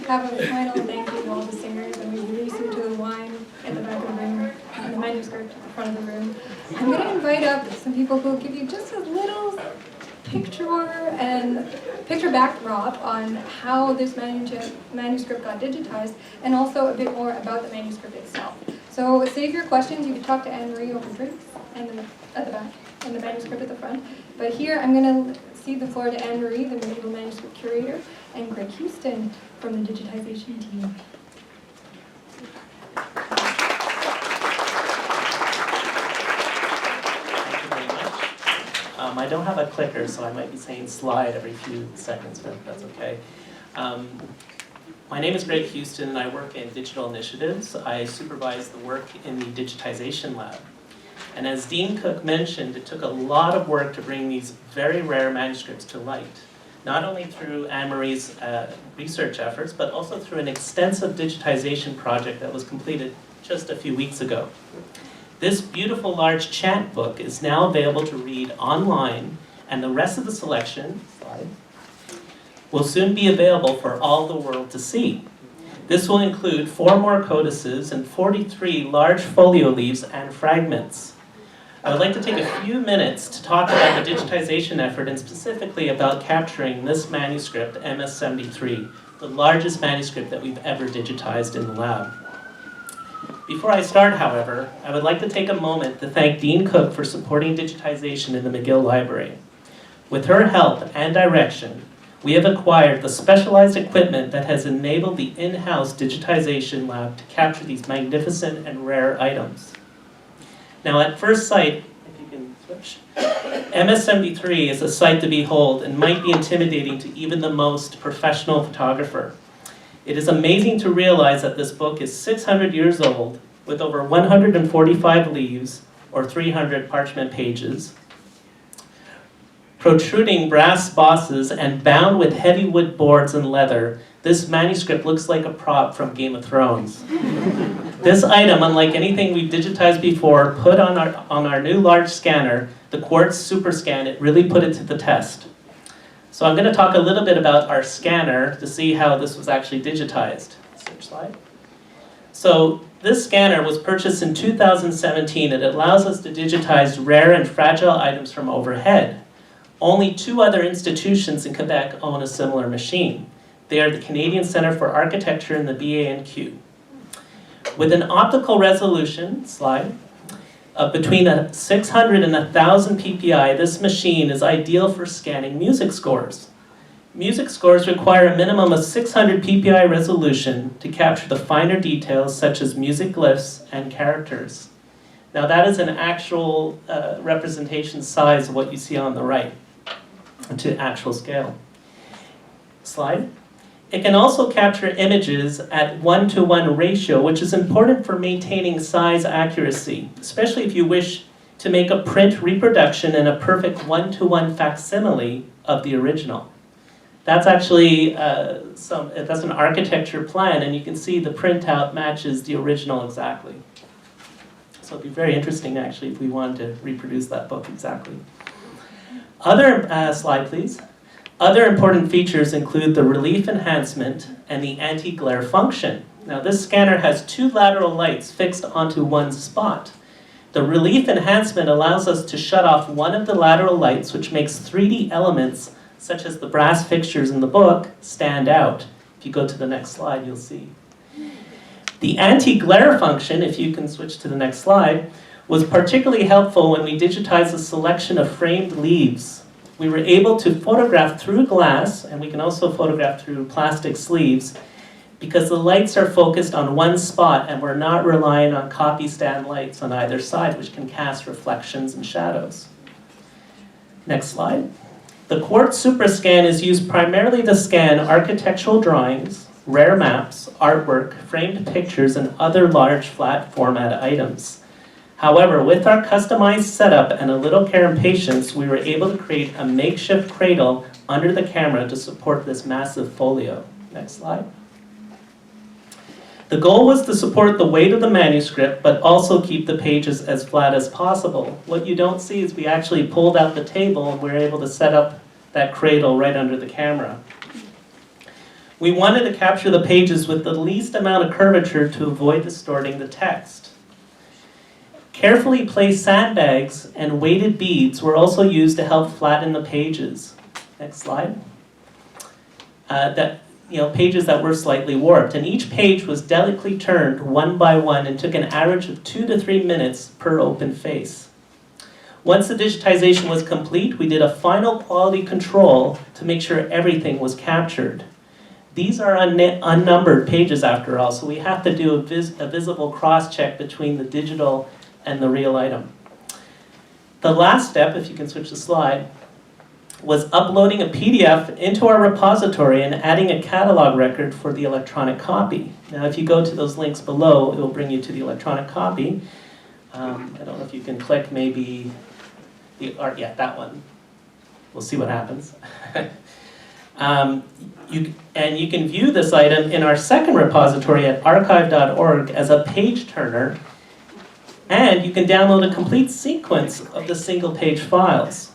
have a final thank you to all the singers, and we release you to the wine at the back of the room, and the manuscript at the front of the room. I'm going to invite up some people who will give you just a little picture backdrop on how this manuscript got digitized, and also a bit more about the manuscript itself. So save your questions. You can talk to Anne-Marie over drinks and at the back, and the manuscript at the front. But here I'm going to cede the floor to Anne-Marie, the medieval manuscript curator, and Greg Houston from the digitization team. I don't have a clicker, so I might be saying slide every few seconds, but that's okay. My name is Greg Houston, and I work in digital initiatives. I supervise the work in the digitization lab. And as Dean Cook mentioned, it took a lot of work to bring these very rare manuscripts to light, not only through Anne-Marie's research efforts, but also through an extensive digitization project that was completed just a few weeks ago. This beautiful large chant book is now available to read online, and the rest of the selection, slide, will soon be available for all the world to see. This will include 4 more codices and 43 large folio leaves and fragments. I would like to take a few minutes to talk about the digitization effort, and specifically about capturing this manuscript, MS-73, the largest manuscript that we've ever digitized in the lab. Before I start, however, I would like to take a moment to thank Dean Cook for supporting digitization in the McGill Library. With her help and direction, we have acquired the specialized equipment that has enabled the in-house digitization lab to capture these magnificent and rare items. Now, at first sight, if you can switch, MS-73 is a sight to behold and might be intimidating to even the most professional photographer. It is amazing to realize that this book is 600 years old, with over 145 leaves, or 300 parchment pages, protruding brass bosses, and bound with heavy wood boards and leather. This manuscript looks like a prop from Game of Thrones. This item, unlike anything we've digitized before, put on our new large scanner, the Quartz SuperScan, it really put it to the test. So I'm going to talk a little bit about our scanner to see how this was actually digitized. Switch slide. So this scanner was purchased in 2017. It allows us to digitize rare and fragile items from overhead. Only 2 other institutions in Quebec own a similar machine. They are the Canadian Centre for Architecture and the BANQ. With an optical resolution, slide, of between 600 and 1,000 ppi, this machine is ideal for scanning music scores. Music scores require a minimum of 600 ppi resolution to capture the finer details such as music glyphs and characters. Now that is an actual representation size of what you see on the right, to actual scale. Slide. It can also capture images at 1-to-1 ratio, which is important for maintaining size accuracy, especially if you wish to make a print reproduction and a perfect 1-to-1 facsimile of the original. That's actually that's an architecture plan, and you can see the printout matches the original exactly. So it'd be very interesting, actually, if we wanted to reproduce that book exactly. Other slide, please. Other important features include the relief enhancement and the anti-glare function. Now this scanner has 2 lateral lights fixed onto one spot. The relief enhancement allows us to shut off one of the lateral lights, which makes 3D elements, such as the brass fixtures in the book, stand out. If you go to the next slide, you'll see. The anti-glare function, if you can switch to the next slide, was particularly helpful when we digitized a selection of framed leaves. We were able to photograph through glass, and we can also photograph through plastic sleeves, because the lights are focused on one spot and we're not relying on copy stand lights on either side, which can cast reflections and shadows. Next slide. The Quartz SuperScan is used primarily to scan architectural drawings, rare maps, artwork, framed pictures, and other large flat format items. However, with our customized setup and a little care and patience, we were able to create a makeshift cradle under the camera to support this massive folio. Next slide. The goal was to support the weight of the manuscript, but also keep the pages as flat as possible. What you don't see is we actually pulled out the table and we were able to set up that cradle right under the camera. We wanted to capture the pages with the least amount of curvature to avoid distorting the text. Carefully placed sandbags and weighted beads were also used to help flatten the pages. Next slide. Pages that were slightly warped, and each page was delicately turned one by one and took an average of 2 to 3 minutes per open face. Once the digitization was complete, we did a final quality control to make sure everything was captured. These are unnumbered pages after all, so we have to do a visible cross-check between the digital and the real item. The last step, if you can switch the slide, was uploading a PDF into our repository and adding a catalog record for the electronic copy. Now if you go to those links below, it will bring you to the electronic copy. I don't know if you can click maybe, that one. We'll see what happens. You can view this item in our second repository at archive.org as a page turner, and you can download a complete sequence of the single page files.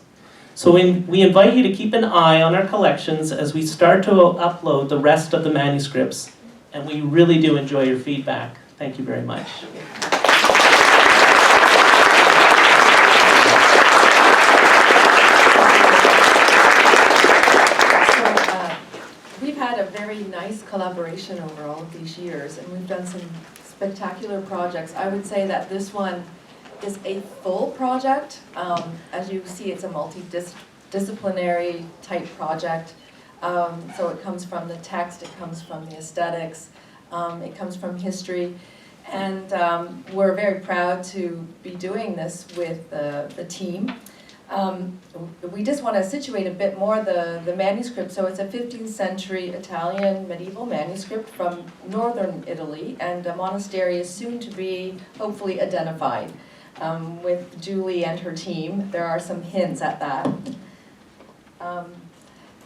So we invite you to keep an eye on our collections as we start to upload the rest of the manuscripts, and we really do enjoy your feedback. Thank you very much. We've had a very nice collaboration over all of these years, and we've done some spectacular projects. I would say that this one is a full project. As you see, it's a multidisciplinary type project. So it comes from the text, it comes from the aesthetics, it comes from history. And we're very proud to be doing this with the team. We just want to situate a bit more the manuscript. So it's a 15th century Italian medieval manuscript from northern Italy, and a monastery is soon to be hopefully identified. With Julie and her team, there are some hints at that.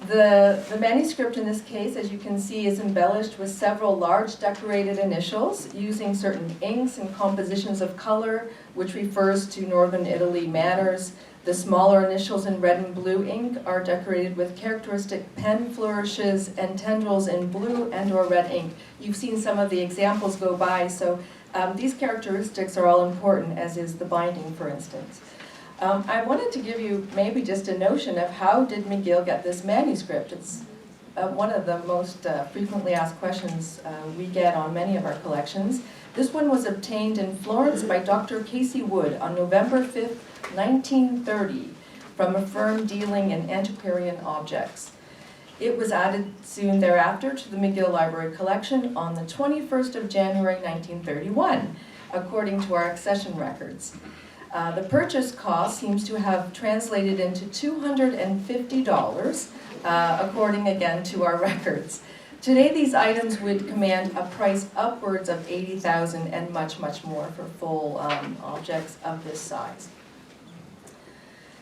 The manuscript in this case, as you can see, is embellished with several large decorated initials using certain inks and compositions of color, which refers to northern Italy manners. The smaller initials in red and blue ink are decorated with characteristic pen flourishes and tendrils in blue and or red ink. You've seen some of the examples go by, so these characteristics are all important, as is the binding, for instance. I wanted to give you maybe just a notion of how did McGill get this manuscript. It's one of the most frequently asked questions we get on many of our collections. This one was obtained in Florence by Dr. Casey Wood on November 5th, 1930, from a firm dealing in antiquarian objects. It was added soon thereafter to the McGill Library collection on the 21st of January 1931, according to our accession records. The purchase cost seems to have translated into $250, according again to our records. Today these items would command a price upwards of $80,000 and much, much more for full objects of this size.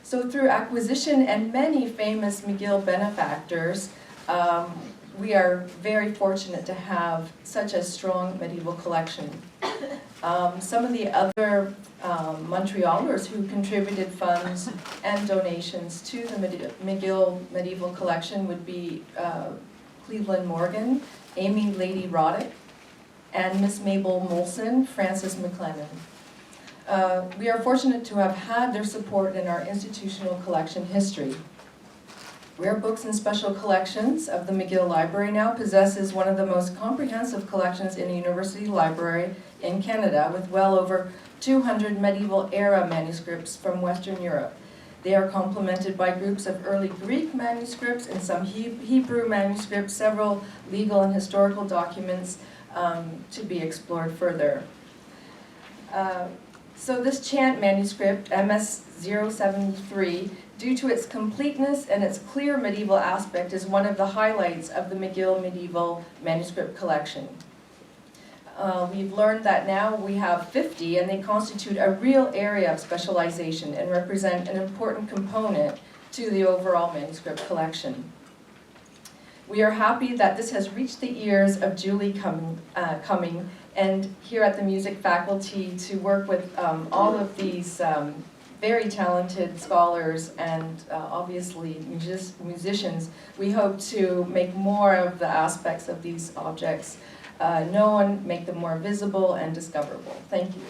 So through acquisition and many famous McGill benefactors, we are very fortunate to have such a strong medieval collection. Some of the other Montrealers who contributed funds and donations to the McGill medieval collection would be Cleveland Morgan, Amy Lady Roddick, and Miss Mabel Molson, Francis McLennan. We are fortunate to have had their support in our institutional collection history. Rare Books and Special Collections of the McGill Library now possesses one of the most comprehensive collections in a university library in Canada, with well over 200 medieval era manuscripts from Western Europe. They are complemented by groups of early Greek manuscripts and some Hebrew manuscripts, several legal and historical documents to be explored further. So this Chant manuscript, MS-073, due to its completeness and its clear medieval aspect, is one of the highlights of the McGill Medieval Manuscript Collection. We've learned that now we have 50, and they constitute a real area of specialization and represent an important component to the overall manuscript collection. We are happy that this has reached the ears of Julie Cumming and here at the music faculty to work with all of these very talented scholars and obviously musicians, we hope to make more of the aspects of these objects known, make them more visible and discoverable. Thank you.